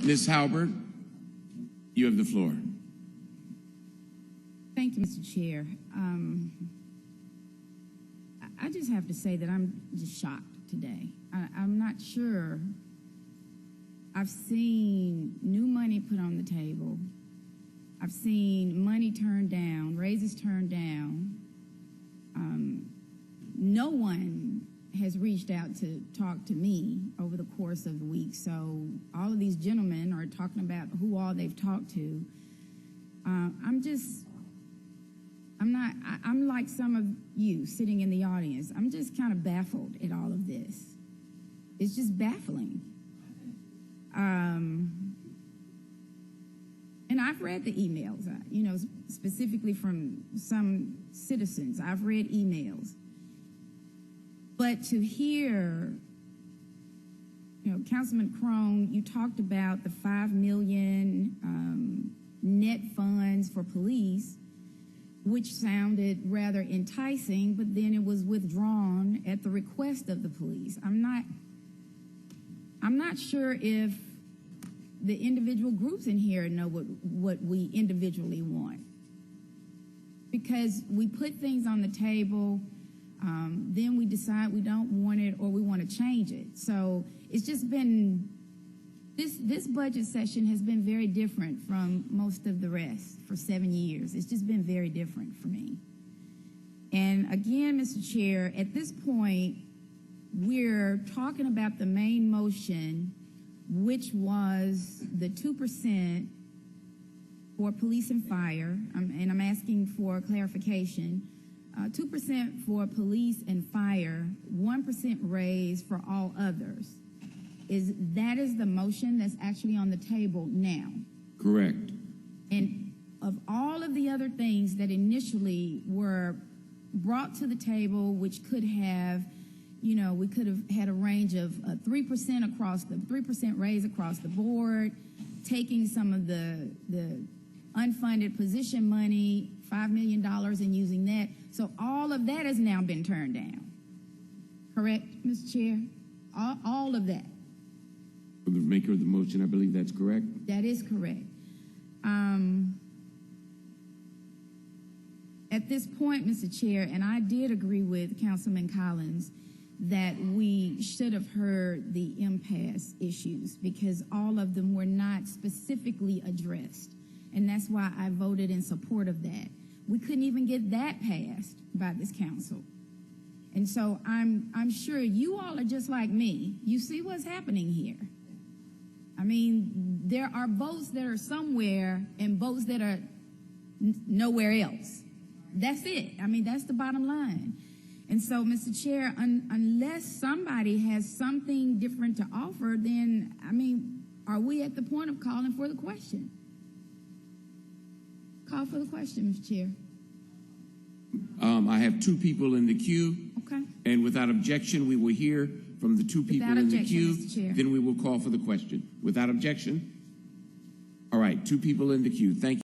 Ms. Halbert, you have the floor. Thank you, Mr. Chair. I just have to say that I'm just shocked today. I'm not sure. I've seen new money put on the table. I've seen money turned down, raises turned down. No one has reached out to talk to me over the course of the week. So all of these gentlemen are talking about who all they've talked to. I'm like some of you sitting in the audience. I'm just kind of baffled at all of this. It's just baffling. And I've read the emails, specifically from some citizens. I've read emails. But to hear, Councilman Crone, you talked about the $5 million net funds for police, which sounded rather enticing, but then it was withdrawn at the request of the police. I'm not sure if the individual groups in here know what we individually want. Because we put things on the table, then we decide we don't want it or we want to change it. So it's just been, this budget session has been very different from most of the rest for 7 years. It's just been very different for me. And again, Mr. Chair, at this point, we're talking about the main motion, which was the 2% for police and fire, and I'm asking for clarification. 2% for police and fire, 1% raise for all others. That is the motion that's actually on the table now? Correct. And of all of the other things that initially were brought to the table, which could have, we could have had a range of 3% across the 3% raise across the board, taking some of the unfunded position money, $5 million, and using that. So all of that has now been turned down. Correct, Mr. Chair? All of that. For the maker of the motion, I believe that's correct. That is correct. At this point, Mr. Chair, and I did agree with Councilman Collins that we should have heard the impasse issues because all of them were not specifically addressed. And that's why I voted in support of that. We couldn't even get that passed by this council. And so I'm sure you all are just like me. You see what's happening here. I mean, there are votes that are somewhere and votes that are nowhere else. That's it. I mean, that's the bottom line. And so, Mr. Chair, unless somebody has something different to offer, then, are we at the point of calling for the question? Call for the question, Mr. Chair. I have 2 people in the queue. Okay. And without objection, we will hear from the 2 people in the queue. Mr. Chair. Then we will call for the question. Without objection? All right, 2 people in the queue. Thank you.